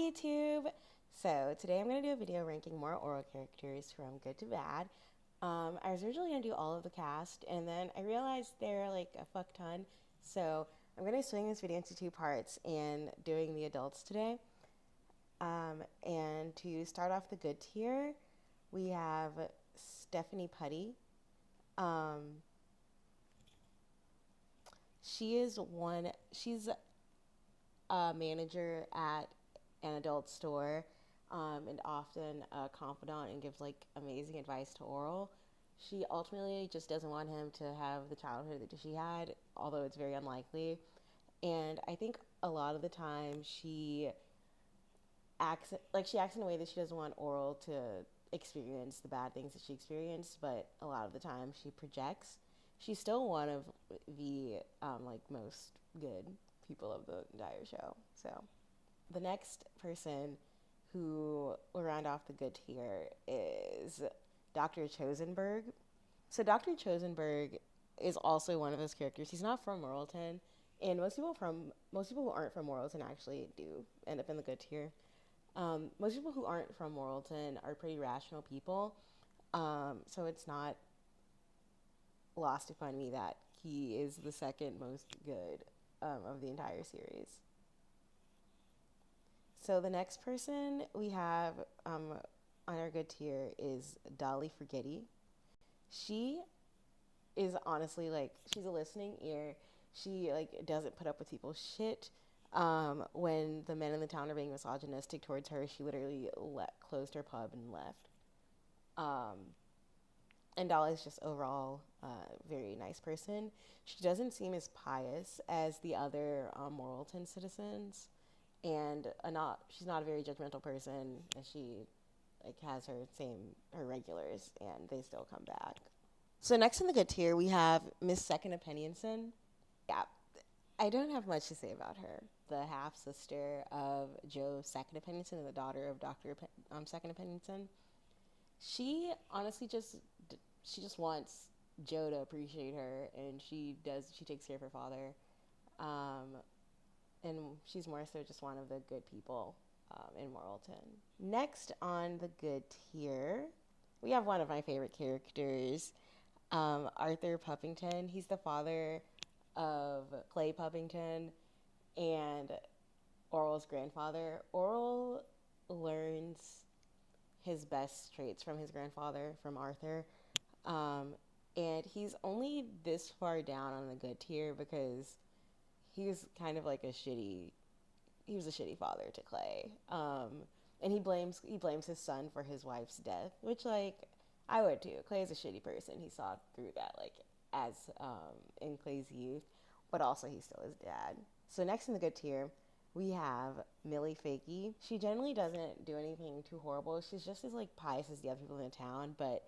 YouTube! So today I'm going to do a video ranking more Orel characters from good to bad. I was originally going to do all of the cast, and then I realized there are like a fuck ton, so I'm going to swing this video into two parts and doing the adults today. And to start off the good tier, we have Stephanie Putty. She's a manager at an adult store, and often a confidant and gives like amazing advice to Orel. She ultimately just doesn't want him to have the childhood that she had, although it's very unlikely. And I think a lot of the time she acts in a way that she doesn't want Orel to experience the bad things that she experienced, but a lot of the time she projects. She's still one of the most good people of the entire show. So the next person who will round off the good tier is Dr. Chosenberg. So Dr. Chosenberg is also one of those characters. He's not from Moralton, and most people who aren't from Moralton actually do end up in the good tier. Most people who aren't from Moralton are pretty rational people, so it's not lost upon me that he is the second most good of the entire series. So the next person we have on our good tier is Dolly Forgetty. She is honestly she's a listening ear. She doesn't put up with people's shit. When the men in the town are being misogynistic towards her, she literally closed her pub and left. And Dolly's just overall a very nice person. She doesn't seem as pious as the other Moralton citizens, and she's not a very judgmental person, and she has her regulars, and they still come back. So next in the good tier, we have Miss Second Opinionson. Yeah, I don't have much to say about her. The half-sister of Joe Second Opinionson and the daughter of Dr. Second Opinionson. She honestly just wants Joe to appreciate her, and she takes care of her father. And she's more so just one of the good people in Moralton. Next on the good tier, we have one of my favorite characters, Arthur Puppington. He's the father of Clay Puppington and Orel's grandfather. Orel learns his best traits from his grandfather, from Arthur. And he's only this far down on the good tier because he was kind of he was a shitty father to Clay. And he blames his son for his wife's death, which I would too. Clay is a shitty person. He saw through that as in Clay's youth, but also he's still his dad. So next in the good tier, we have Millie Fakey. She generally doesn't do anything too horrible. She's just as pious as the other people in the town, but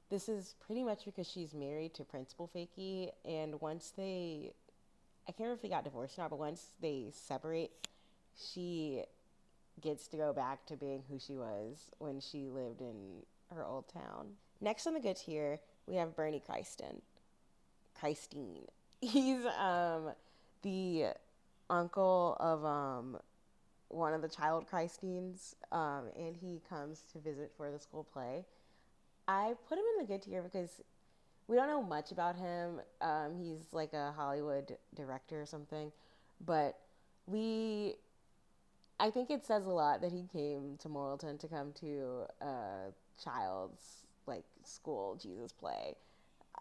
this is pretty much because she's married to Principal Fakey, and once I can't remember if they got divorced or not, but once they separate, she gets to go back to being who she was when she lived in her old town. Next on the good tier, we have Bernie Christine. He's the uncle of one of the child Christines, and he comes to visit for the school play. I put him in the good tier because we don't know much about him. He's like a Hollywood director or something, but I think it says a lot that he came to Moralton to come to a child's school Jesus play,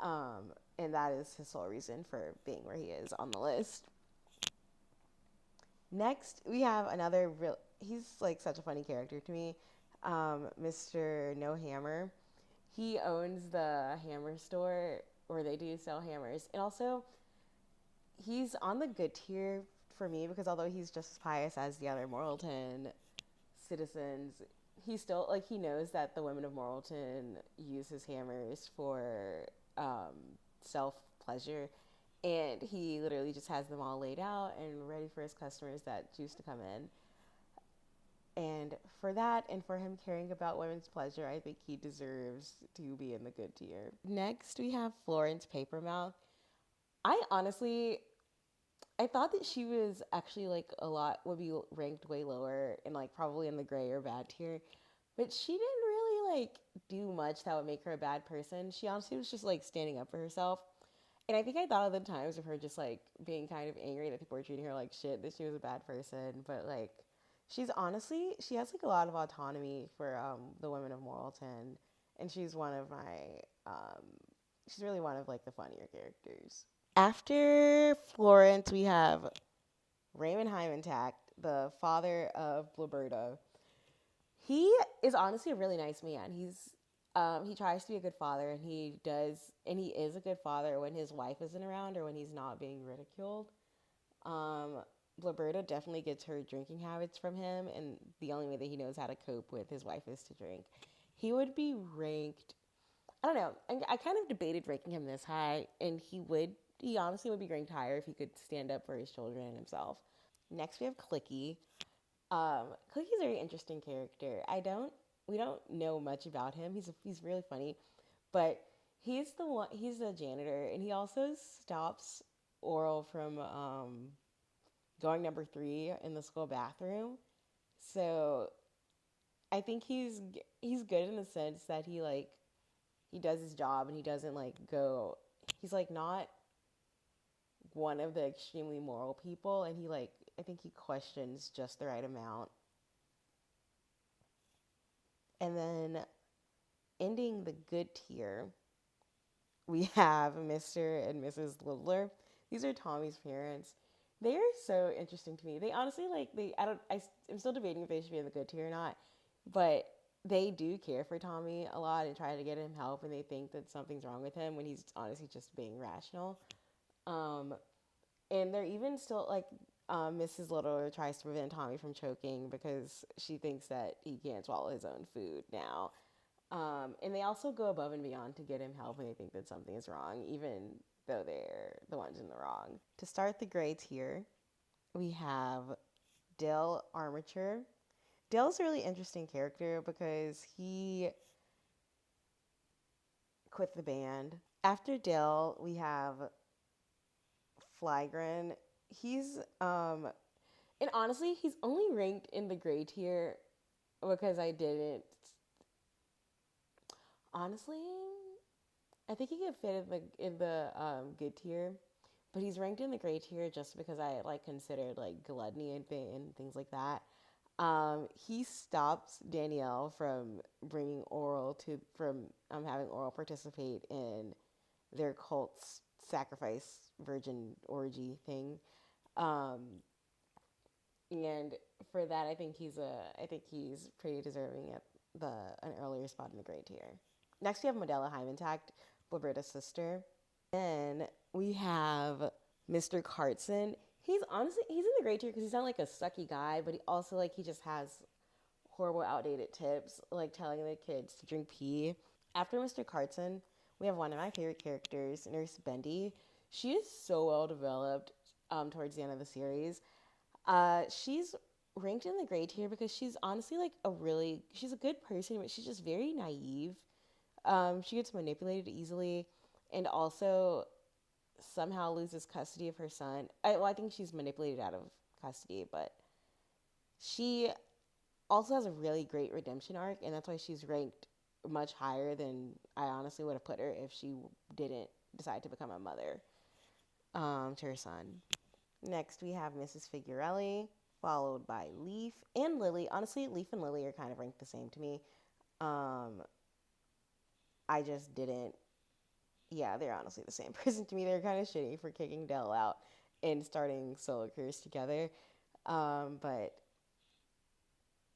and that is his sole reason for being where he is on the list. Next, we have another he's such a funny character to me, Mr. No Hammer. He owns the hammer store where they do sell hammers. And also, he's on the good tier for me because although he's just as pious as the other Moralton citizens, he still, he knows that the women of Moralton use his hammers for self-pleasure. And he literally just has them all laid out and ready for his customers that choose to come in. And for that, and for him caring about women's pleasure, I think he deserves to be in the good tier. Next, we have Florence Papermouth. I honestly, I thought that she was actually like a lot would be ranked way lower and like probably in the gray or bad tier, but she didn't really like do much that would make her a bad person. She honestly was just like standing up for herself. And I think I thought of the times of her just like being kind of angry that people were treating her like shit, that she was a bad person. But like, she has like a lot of autonomy for the women of Moralton, and she's one of my she's really one of like the funnier characters. After Florence, we have Raymond Hymantact, the father of Blaberta. He is honestly a really nice man. He tries to be a good father, and he is a good father when his wife isn't around or when he's not being ridiculed. Um, Blaberta definitely gets her drinking habits from him, and the only way that he knows how to cope with his wife is to drink. He would be ranked. I don't know. I kind of debated ranking him this high, and he honestly would be ranked higher if he could stand up for his children and himself. Next, we have Clicky. Clicky's a very interesting character. We don't know much about him. He's really funny, but he's a janitor, and he also stops Orel from going number 3 in the school bathroom. So I think he's good in the sense that he does his job and he doesn't like go. He's like not one of the extremely moral people, and I think he questions just the right amount. And then ending the good tier, we have Mr. and Mrs. Littler. These are Tommy's parents. They are so interesting to me. They honestly I'm still debating if they should be in the good tier or not, but they do care for Tommy a lot and try to get him help, and they think that something's wrong with him when he's honestly just being rational. Um, and they're even still like Mrs. Little tries to prevent Tommy from choking because she thinks that he can't swallow his own food now. And they also go above and beyond to get him help when they think that something is wrong, even though they're the ones in the wrong. To start the gray tier, we have Dale Armature. Dale's a really interesting character because he quit the band. After Dale, we have Flygren. He's and honestly, he's only ranked in the gray tier because I didn't. Honestly, I think he could fit in the good tier, but he's ranked in the gray tier just because I like considered like gluttony and things like that. He stops Danielle from bringing Orel from having Orel participate in their cult's sacrifice virgin orgy thing. Um, and for that, I think he's pretty deserving at an earlier spot in the gray tier. Next, we have Modella Hymantact, Blaberta's sister. Then we have Mr. Cartson. He's in the gray tier because he's not like a sucky guy, but he just has horrible outdated tips, like telling the kids to drink pee. After Mr. Cartson, we have one of my favorite characters, Nurse Bendy. She is so well developed towards the end of the series. She's ranked in the gray tier because she's honestly she's a good person, but she's just very naive. She gets manipulated easily, and also somehow loses custody of her son. I think she's manipulated out of custody, but she also has a really great redemption arc, and that's why she's ranked much higher than I honestly would have put her if she didn't decide to become a mother to her son. Next, we have Mrs. Figurelli, followed by Leaf and Lily. Honestly, Leaf and Lily are kind of ranked the same to me. I just didn't. Yeah, they're honestly the same person to me. They're kind of shitty for kicking Dell out and starting solo careers together. But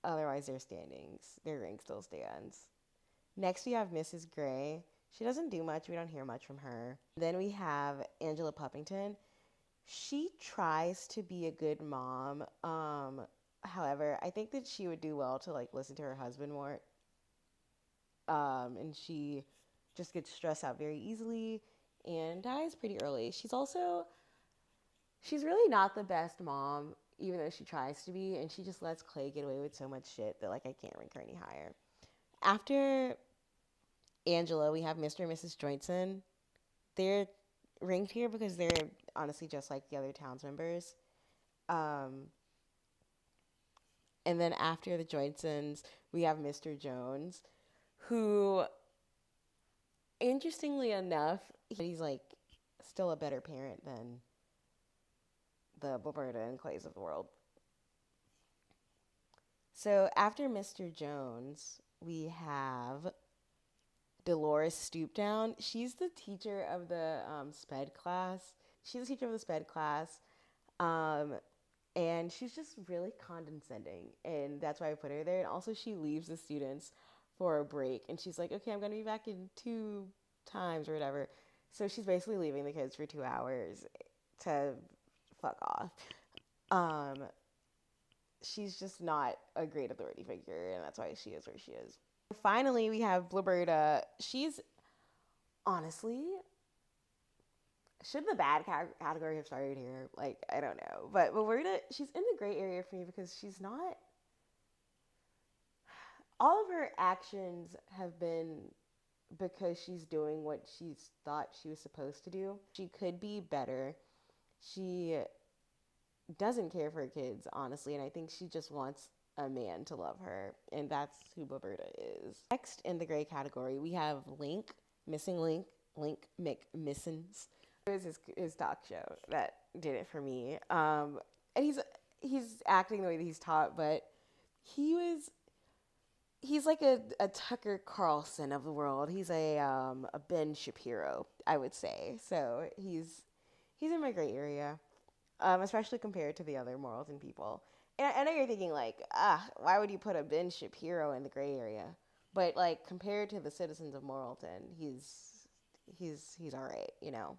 otherwise, their rank still stands. Next, we have Mrs. Gray. She doesn't do much. We don't hear much from her. Then we have Angela Puppington. She tries to be a good mom. However, I think that she would do well to like listen to her husband more. And she just gets stressed out very easily and dies pretty early. She's really not the best mom, even though she tries to be, and she just lets Clay get away with so much shit that like I can't rank her any higher. After Angela, we have Mr. and Mrs. Joinson. They're ranked here because they're honestly just like the other towns members. Um, and then after the Joinsons, we have Mr. Jones, who, interestingly enough, he's like still a better parent than the Roberta and Clays of the world. So after Mr. Jones, we have Dolores Stoopdown. She's the teacher of the SPED class. She's the teacher of the SPED class. And she's just really condescending. And that's why I put her there. And also she leaves the students for a break. And she's like, okay, I'm going to be back in 2 times or whatever. So she's basically leaving the kids for 2 hours to fuck off. She's just not a great authority figure, and that's why she is where she is. Finally, we have Blaberta. She's, honestly, should the bad category have started here? Like, I don't know. But Blaberta, she's in the gray area for me because she's not... All of her actions have been because she's doing what she's thought she was supposed to do. She could be better. She doesn't care for her kids, honestly, and I think she just wants a man to love her, and that's who Blaberta is. Next in the gray category, we have Link, Missing Link, Link McMissins. It was his talk show that did it for me. And he's acting the way that he's taught, but he's like a Tucker Carlson of the world. He's a Ben Shapiro, I would say. So he's in my gray area. Especially compared to the other Moralton people. And I know you're thinking, like, why would you put a Ben Shapiro in the gray area? But, like, compared to the citizens of Moralton, he's all right, you know.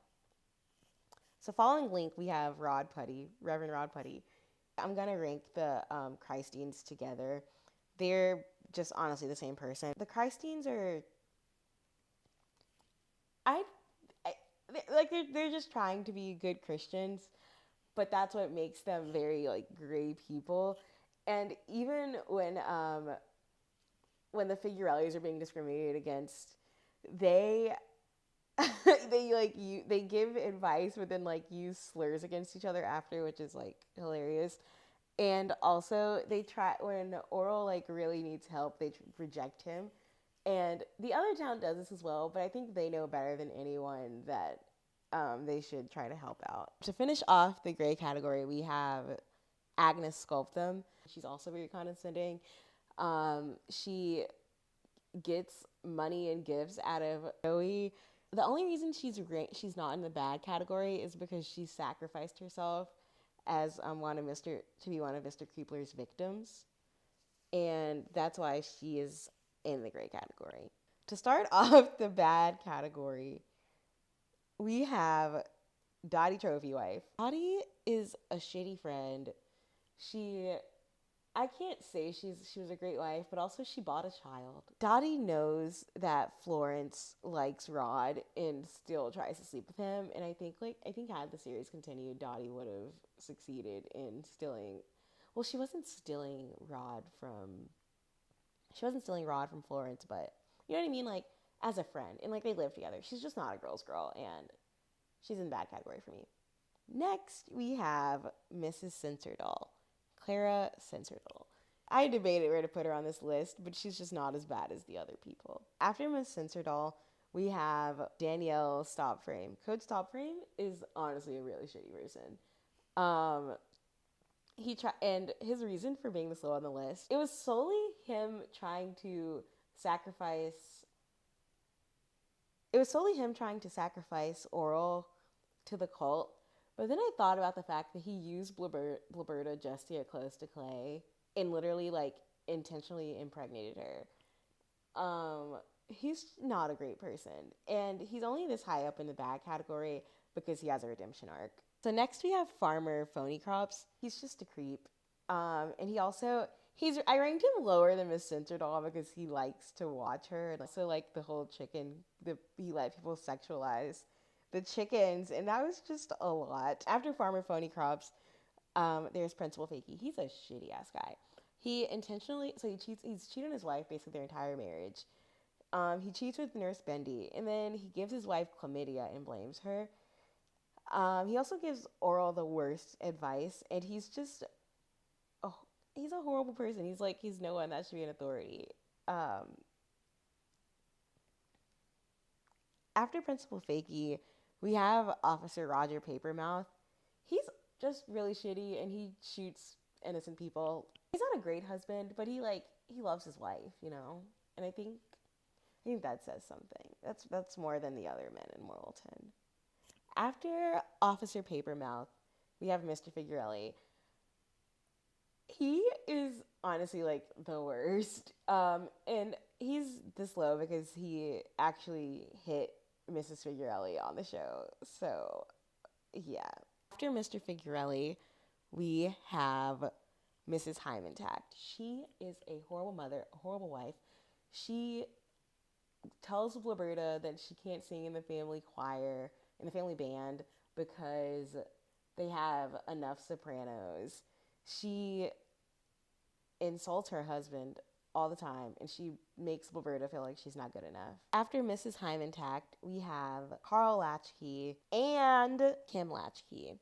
So following Link, we have Reverend Rod Putty. I'm going to rank the Christines together. They're just honestly the same person. The Christines are... they're just trying to be good Christians. But that's what makes them very, like, gray people. And even when the Figurellis are being discriminated against, they they give advice, but then, like, use slurs against each other after, which is, like, hilarious. And also, they try, when Orel, like, really needs help, they reject him. And the other town does this as well, but I think they know better than anyone that they should try to help out. To finish off the gray category, we have Agnes Sculptum. She's also very condescending. She gets money and gifts out of Joey. The only reason she's not in the bad category is because she sacrificed herself as one of Mr. Creepler's victims, and that's why she is in the gray category. To start off the bad category, we have Dottie Trophy Wife. Dottie is a shitty friend. I can't say she was a great wife, but also she bought a child. Dottie knows that Florence likes Rod and still tries to sleep with him. And I think had the series continued, Dottie would have succeeded in stealing. Well, she wasn't stealing Rod from Florence, but you know what I mean? Like, as a friend, and like they live together. She's just not a girl's girl, and she's in the bad category for me. Next, we have Mrs. Censordoll, Clara Censordoll. I debated where to put her on this list, but she's just not as bad as the other people. After Miss Censordoll, we have Danielle Stopframe. Coach Stopframe is honestly a really shitty person. And his reason for being this low on the list, it was solely him trying to sacrifice Orel to the cult. But then I thought about the fact that he used Blaberta just to get close to Clay and literally, like, intentionally impregnated her. He's not a great person. And he's only this high up in the bad category because he has a redemption arc. So next we have Farmer Phony Crops. He's just a creep. And he also... I ranked him lower than Miss Censordoll because he likes to watch her. And also, like, the whole chicken... he let people sexualize the chickens, and that was just a lot. After Farmer Phony Crops, there's Principal Fakey. He's a shitty ass guy. He's cheated on his wife basically their entire marriage. He cheats with Nurse Bendy, and then he gives his wife chlamydia and blames her. He also gives Orel the worst advice, and oh, he's a horrible person. He's no one that should be an authority. Um, After Principal Fakey, we have Officer Roger Papermouth. He's just really shitty, and he shoots innocent people. He's not a great husband, but he loves his wife, you know. And I think that says something. That's more than the other men in Moralton. After Officer Papermouth, we have Mr. Figurelli. He is honestly like the worst. And he's this low because he actually hit Mrs. Figurelli on the show. So, yeah. After Mr. Figurelli, we have Mrs. Hymantact. She is a horrible mother, a horrible wife. She tells Roberta that she can't sing in the family choir, in the family band, because they have enough sopranos. She insults her husband all the time, and she makes Roberta feel like she's not good enough. After Mrs. Hymantact, we have Carl Latchkey and Kim Latchkey.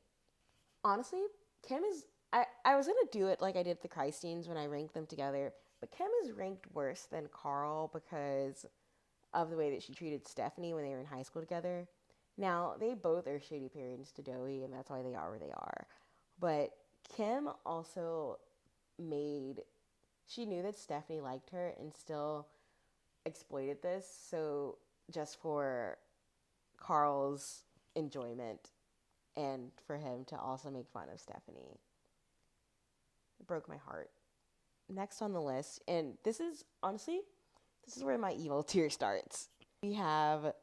Honestly, Kim is... I was going to do it like I did the Christines when I ranked them together, but Kim is ranked worse than Carl because of the way that she treated Stephanie when they were in high school together. Now, they both are shitty parents to Joey, and that's why they are where they are. But Kim also she knew that Stephanie liked her and still exploited this, so just for Carl's enjoyment and for him to also make fun of Stephanie. It broke my heart. Next on the list, and this is where my evil tier starts. We have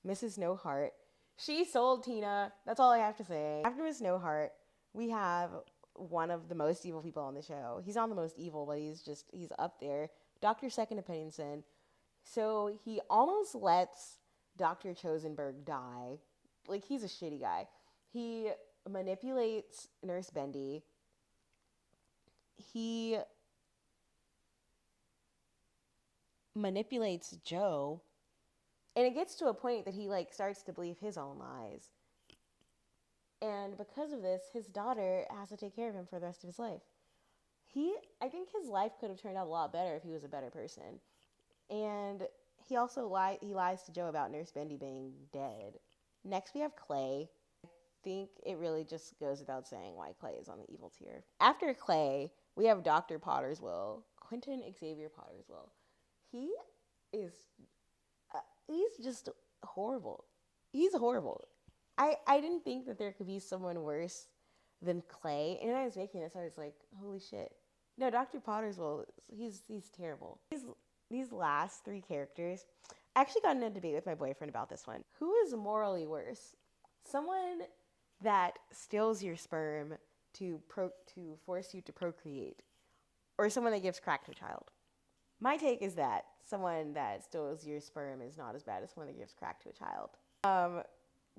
Mrs. No Heart. She sold Tina. That's all I have to say. After Miss No Heart, we have one of the most evil people on the show. He's not the most evil, but he's up there. Dr. Second Opinionson. So he almost lets Dr. Chosenberg die. Like, he's a shitty guy. He manipulates Nurse Bendy. He manipulates Joe. And it gets to a point that he starts to believe his own lies. And because of this, his daughter has to take care of him for the rest of his life. I think his life could have turned out a lot better if he was a better person. And he also lies to Joe about Nurse Bendy being dead. Next, we have Clay. I think it really just goes without saying why Clay is on the evil tier. After Clay, we have Dr. Pottersville, Quentin Xavier Pottersville. He's just horrible. He's horrible. I didn't think that there could be someone worse than Clay. And when I was making this, I was like, holy shit. No, Dr. Pottersville, he's terrible. These last three characters, I actually got in a debate with my boyfriend about this one. Who is morally worse? Someone that steals your sperm to force you to procreate, or someone that gives crack to a child? My take is that someone that steals your sperm is not as bad as someone that gives crack to a child.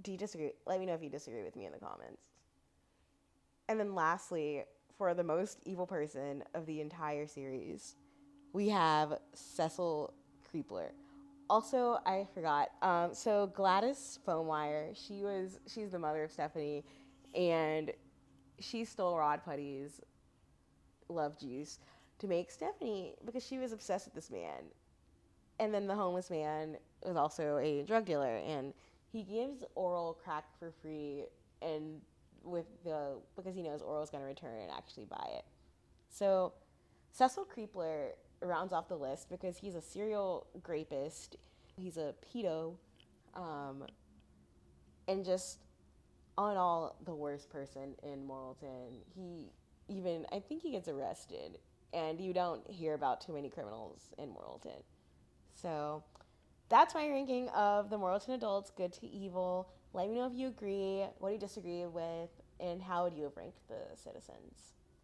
Do you disagree? Let me know if you disagree with me in the comments. And then lastly, for the most evil person of the entire series, we have Cecil Creepler. Also, I forgot. So Gladys Foamwire, she's the mother of Stephanie, and she stole Rod Putty's love juice to make Stephanie because she was obsessed with this man. And then the homeless man was also a drug dealer, and he gives Orel crack for free, and because he knows Orel's going to return and actually buy it. So Cecil Creepler rounds off the list because he's a serial rapist, he's a pedo, and just all in all the worst person in Moralton. I think he gets arrested, and you don't hear about too many criminals in Moralton. So that's my ranking of the Moralton adults, good to evil. Let me know if you agree, what do you disagree with, and how would you have ranked the citizens?